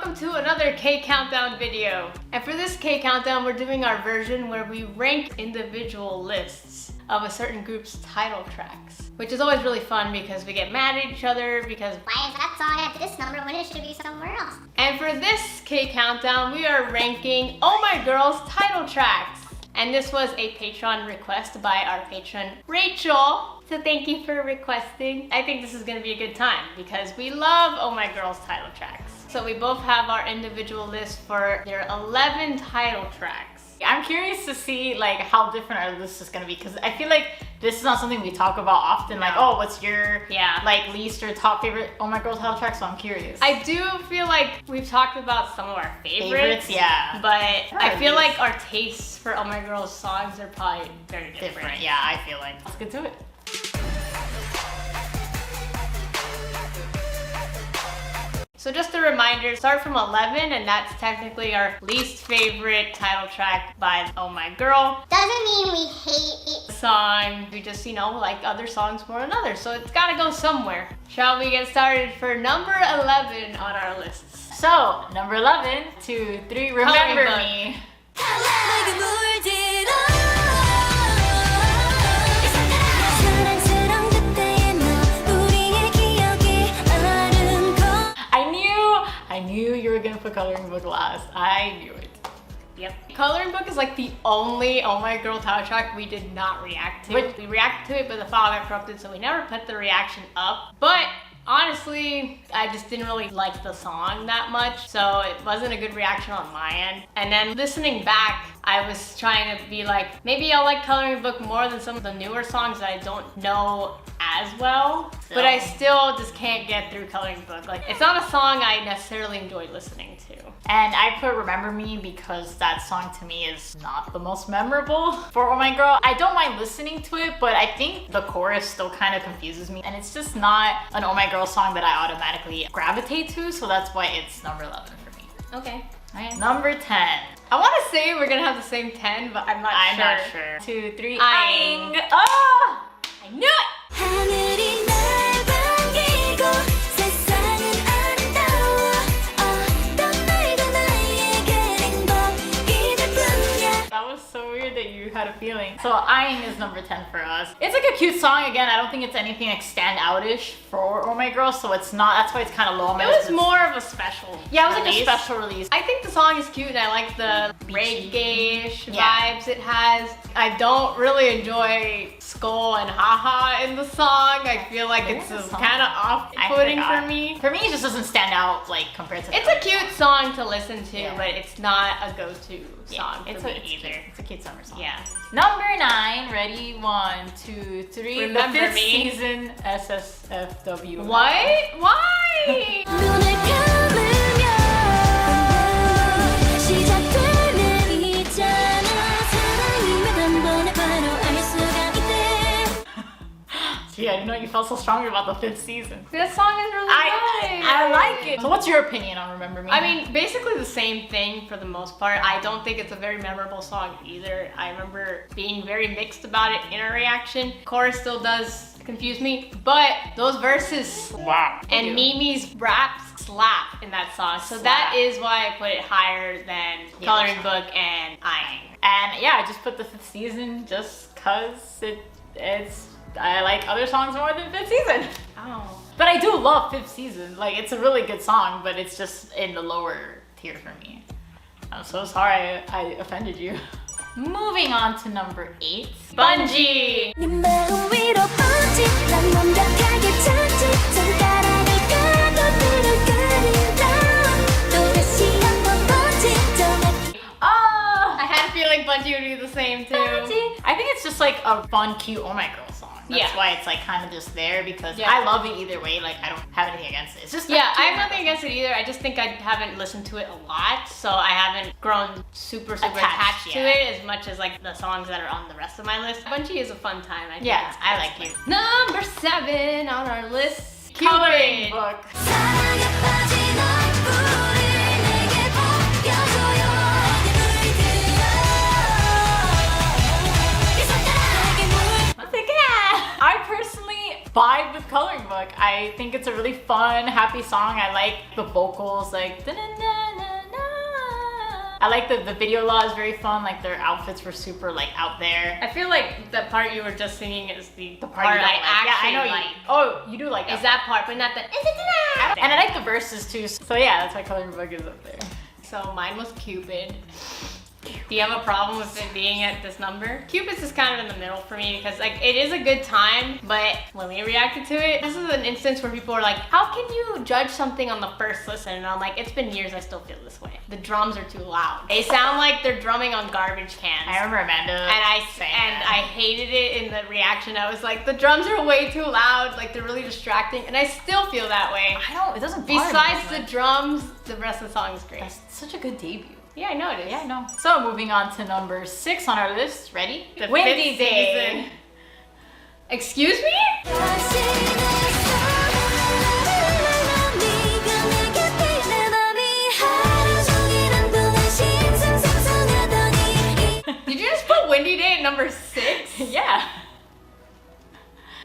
welcome to another K Countdown video. And for this K Countdown, we're doing our version where we rank individual lists of a certain group's title tracks, which is always really fun because we get mad at each other because why is that song at this number when it should be somewhere else? And for this K Countdown, we are ranking Oh My Girl's title tracks. And this was a Patron request by our patron Rachel. So thank you for requesting. I think this is gonna be a good time because we love Oh My Girl's title tracks. So we both have our individual list for their 11 title tracks. I'm curious to see like how different our list is gonna be because I feel like this is not something we talk about often. Like, oh, what's your like least or top favorite Oh My Girl title track? So I'm curious. I do feel like we've talked about some of our favorites, yeah. But I feel like our tastes for Oh My Girl's songs are probably very different. Yeah, I feel like. Let's get to it. So just a reminder, start from 11, and that's technically our least favorite title track by Oh My Girl. Doesn't mean we hate it. Song, we just, like other songs more than others, so it's gotta go somewhere. Shall we get started for number 11 on our lists? So, number 11, 2, 3, Remember Me. I knew you were gonna put Coloring Book last. I knew it. Yep. Coloring Book is like the only Oh My Girl title track we did not react to. We reacted to it, but the file got corrupted, so we never put the reaction up. But honestly, I just didn't really like the song that much, so it wasn't a good reaction on my end. And then listening back, I was trying to be like, maybe I'll like Coloring Book more than some of the newer songs that I don't know as well. So. But I still just can't get through Coloring Book. Like, it's not a song I necessarily enjoy listening to. And I put Remember Me because that song to me is not the most memorable for Oh My Girl. I don't mind listening to it, but I think the chorus still kind of confuses me. And it's just not an Oh My Girl song that I automatically gravitate to, so that's why it's number 11 for me. Okay. Alright, number 10. I want to say we're gonna have the same 10, but I'm not sure. 2, 3, 𝒂𝒂𝒔𝒕. Oh! I knew it! That was so weird that you had a feeling. So 𝒂𝒂𝒔 is number 10 for us. It's like a cute song. Again, I don't think it's anything like stand out-ish for Oh My Girl, so it's not, that's why it's kind of low on my list. It was more of a special Yeah, it was release. like a special release. I think the song is cute and I like the reggae-ish vibes it has. I don't really enjoy Skull and Haha in the song. I feel like it's kind of off-putting for me. For me, it just doesn't stand out like compared to It's a cute song to listen to, but it's not a go-to song it's for me either. either. It's a cute summer song. Yeah. Number 9, ready? 1, 2, 3. Remember the 5th Me. season SSFW. What? Why? Gee, I didn't know you felt so strongly about the 5th season. That song is really nice. I like it. So what's your opinion on Remember Me? I mean, basically the same thing for the most part. I don't think it's a very memorable song either. I remember being very mixed about it in our reaction. Chorus still does confuse me, but those verses slap. And Mimi's raps slap in that song. So that is why I put it higher than Coloring Book and 𝒂𝒂𝒔𝒕. And yeah, I just put the 5th season just cause it's I like other songs more than 5th season. Oh. But I do love 5th season. Like, it's a really good song, but it's just in the lower tier for me. I'm so sorry I offended you. Moving on to number 8. 𝒂𝒔𝒕. I had a feeling 𝒂𝒔𝒕 would be the same too. I think it's just like a fun, cute Oh My Girl song. That's why it's like kind of just there because I love it either way. Like, I don't have anything against it. It's just I have nothing against it either. I just think I haven't listened to it a lot, so I haven't grown super attached to it as much as like the songs that are on the rest of my list. �𝒔𝒕 is a fun time. I think I like it. Number 7 on our list, Coloring Book. I personally vibe with Coloring Book. I I think it's a really fun, happy song. I like the vocals, like I like the video a lot. It's very fun. Like their outfits were super like out there. I feel like the part you were just singing is the part you don't I actually yeah, I know like. Oh, you do like that. Is that part, but not the. And I like the verses too. So yeah, that's why Coloring Book is up there. So mine was Cupid. Do you have a problem with it being at this number? Cupid's is kind of in the middle for me because like it is a good time, but when we reacted to it, this is an instance where people are like, how can you judge something on the first listen? And I'm like, it's been years, I still feel this way. The drums are too loud. They sound like they're drumming on garbage cans. I remember Amanda I hated it in the reaction. I was like, the drums are way too loud, like they're really distracting, and I still feel that way. It doesn't bother me Besides as the much. drums, the rest of the song is great. That's such a good debut. Yeah, I know it is. Yeah, I know. So moving on to number 6 on our list. Ready? The Windy fifth Day. season. Excuse me? Did you just put Windy Day at number 6? Yeah.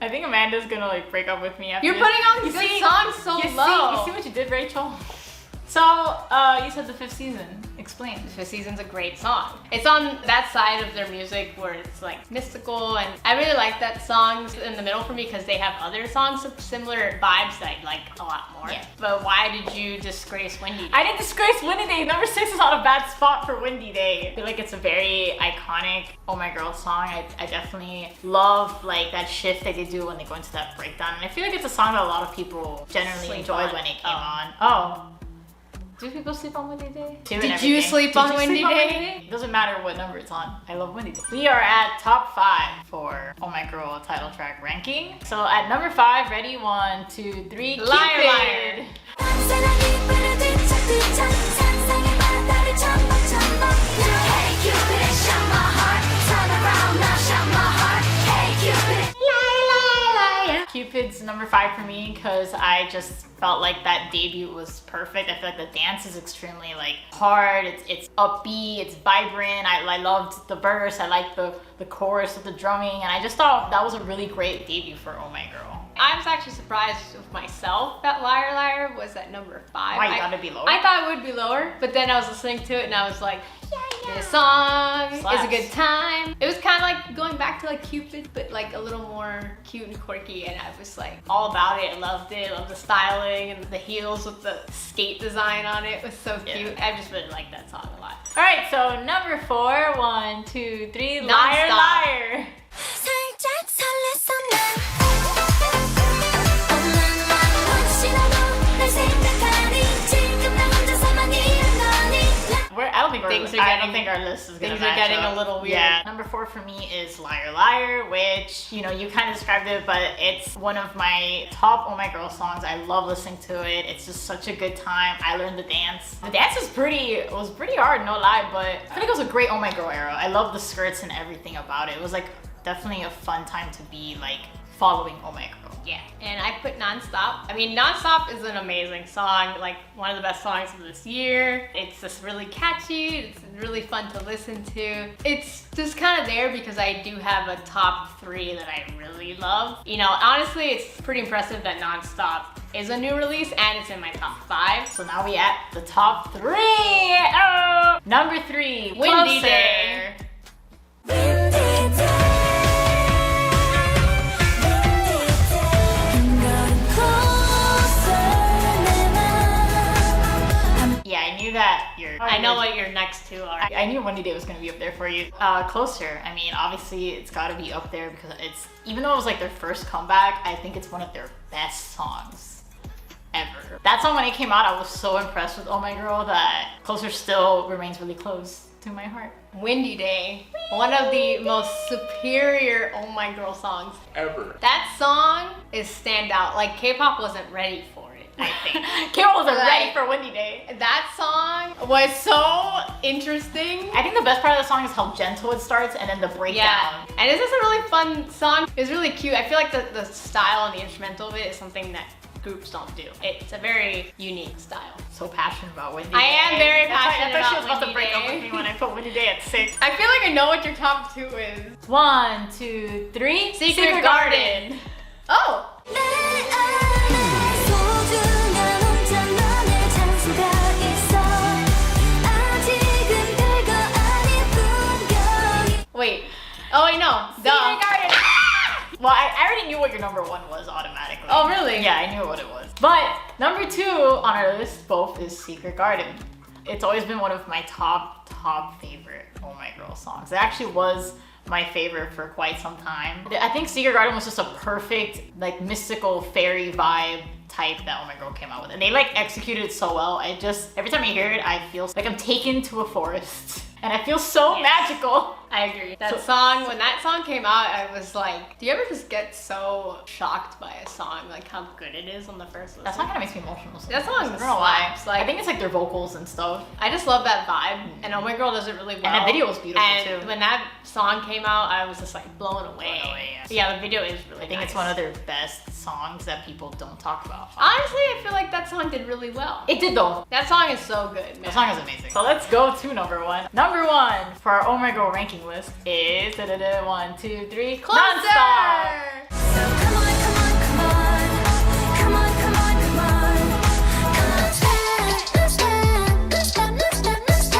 I think Amanda's gonna like break up with me after You're this. putting on good songs so low. You see what you did, Rachel? So, you said the 5th season. Explain. The 5th season's a great song. It's on that side of their music where it's like mystical, and I really like that song in the middle for me because they have other songs with similar vibes that I like a lot more. Yeah. But why did you disgrace Windy Day? I didn't disgrace Windy Day. Number 6 is on a bad spot for Windy Day. I feel like it's a very iconic Oh My Girl song. I definitely love like that shift that they do when they go into that breakdown. And I feel like it's a song that a lot of people generally enjoyed when it came on. Oh. Do people sleep on Windy Day? Did you sleep on Windy Day? It doesn't matter what number it's on. I love Windy Day. We are at top 5 for Oh My Girl title track ranking. So at number 5, ready? 1, 2, 3. Liar, Liar. Cupid's number 5 for me because I just felt like that debut was perfect. I feel like the dance is extremely like hard, it's upbeat, it's vibrant. I loved the verse, I liked the chorus with the drumming, and I just thought that was a really great debut for Oh My Girl. I was actually surprised with myself that Liar Liar was at number 5. Why you thought it'd be lower? I thought it would be lower, but then I was listening to it and I was like, this song is a good time. It was kind of like going back to like Cupid, but like a little more cute and quirky, and I was like all about it. I loved it. I loved the styling and the heels with the skate design on it. It was so cute. I just really liked that song a lot. All right, so number 4, 1, 2, 3, Liar Non-stop. Liar. I don't think our list is gonna match Things are getting up. a little weird. Yeah. Number 4 for me is Liar Liar, which, you know, you kind of described it, but it's one of my top Oh My Girl songs. I love listening to it. It's just such a good time. I learned the dance. The dance was pretty hard, no lie, but I feel like it was a great Oh My Girl era. I love the skirts and everything about it. It was like definitely a fun time to be like following Oh My Girl. Yeah, and I put Non-Stop. I mean, Non-Stop is an amazing song, like one of the best songs of this year. It's just really catchy, it's really fun to listen to. It's just kind of there because I do have a top 3 that I really love. You know, honestly, it's pretty impressive that Non-Stop is a new release and it's in my top 5. So now we at the top 3. Oh! Number 3, Windy Closer. Day. I know what your next 2 are. I knew Windy Day was gonna be up there for you. Closer. I mean, obviously it's gotta be up there because it's, even though it was like their first comeback, I think it's one of their best songs ever. That song, when it came out, I was so impressed with Oh My Girl that Closer still remains really close to my heart. Windy Day, one of the most superior Oh My Girl songs ever. That song is standout. Like, K-pop wasn't ready for it, I think. K-pop wasn't ready for Windy Day. That song was so interesting. I think the best part of the song is how gentle it starts and then the breakdown. Yeah, and it's just a really fun song. It's really cute. I feel like the style and the instrumental of it is something that groups don't do. It's a very unique style. So passionate about Windy Day. I am very passionate I thought she was about about to break up Windy with Day. me when I put Windy Day at 6. I feel like I know what your top 2 is. 1, 2, 3. Secret Garden. Oh! know. Secret Duh. Garden. Well, I already knew what your number one was automatically. Oh, really? Yeah, I knew what it was. But number 2 on our list both is Secret Garden. It's always been one of my top favorite Oh My Girl songs. It actually was my favorite for quite some time. I think Secret Garden was just a perfect, like, mystical fairy vibe type that Oh My Girl came out with. And they like executed it so well. Every time I hear it, I feel like I'm taken to a forest. And I feel so magical. I agree. That song, when that song came out, I was like, do you ever just get so shocked by a song, like how good it is on the first listen? That song kind of makes me emotional. That song I don't know why. slaps. Like, I think it's like their vocals and stuff. I just love that vibe, and Oh My Girl does it really well. And the video is beautiful and too. when that song came out, I was just like blown away. Yes. Yeah, the video is really I think nice. it's one of their best songs that people don't talk about. Honestly, I feel like that song did really well. It did though. That song is so good, man. The song is amazing. So let's go to number 1. Number 1 for our Oh My Girl ranking list is 1, 2, 3. Closer! Nonstop. Come on, come on, come on. Come on, come on, come on. Let's step.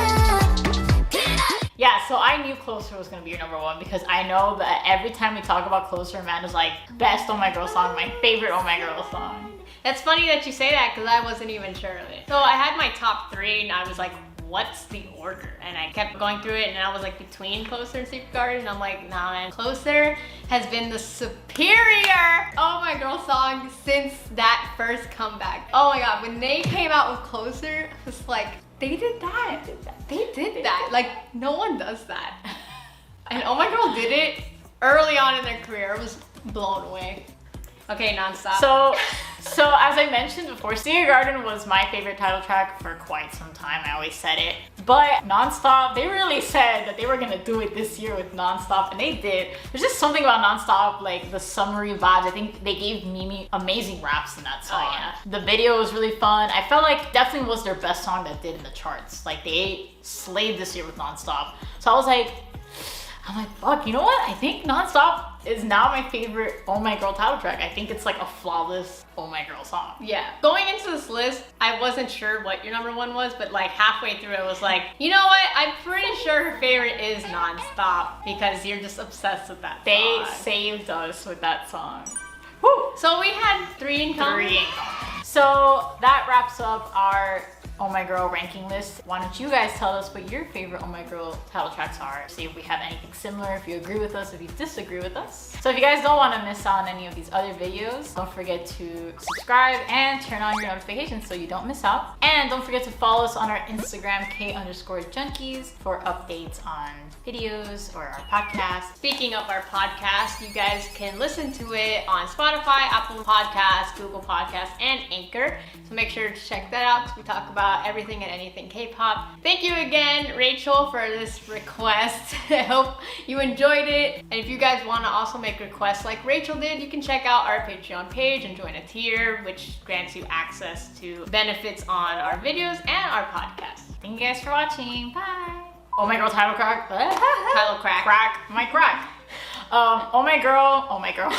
Get up. Yeah, so I knew Closer was gonna be your number 1 because I know that every time we talk about Closer, Amanda's like, best Oh My Girl song, my favorite Oh My Girl song. That's funny that you say that because I wasn't even sure of it. So I had my top 3 and I was like, what's the order? And I kept going through it and I was like between Closer and Secret Garden. And I'm like, nah, man. Closer has been the superior Oh My Girl song since that first comeback. Oh my God, when they came out with Closer, I was like, they did that. They did that. Like, no one does that. And Oh My Girl did it early on in their career. I was blown away. Okay, Nonstop. So as I mentioned before, Secret Garden was my favorite title track for quite some time. I always said it. But Nonstop, they really said that they were gonna do it this year with Nonstop, and they did. There's just something about Nonstop, like the summery vibes. I think they gave Mimi amazing raps in that song. Oh, yeah. The video was really fun. I felt like definitely was their best song that did in the charts. Like they slayed this year with Nonstop. So I was like, fuck, you know what? I think Nonstop is now my favorite Oh My Girl title track. I think it's like a flawless Oh My Girl song. Yeah. Going into this list, I wasn't sure what your number 1 was, but like halfway through I was like, you know what? I'm pretty sure her favorite is Nonstop because you're just obsessed with that They song. saved us with that song. Woo! So we had 3 in common. 3 in common. So that wraps up our Oh My Girl ranking list. Why don't you guys tell us what your favorite Oh My Girl title tracks are? See if we have anything similar, if you agree with us, if you disagree with us. So if you guys don't want to miss out on any of these other videos, don't forget to subscribe and turn on your notifications so you don't miss out. And don't forget to follow us on our Instagram, 𝑘_junkies, for updates on videos or our podcast. Speaking of our podcast, you guys can listen to it on Spotify, Apple Podcasts, Google Podcasts, and Anchor. So make sure to check that out because we talk about everything and anything K-pop. Thank you again, Rachel, for this request. I hope you enjoyed it. And if you guys want to also make requests like Rachel did, you can check out our Patreon page and join a tier, which grants you access to benefits on our videos and our podcast. Thank you guys for watching. Bye. Oh My Girl title crack. Title crack. Crack. My crack. Oh My Girl.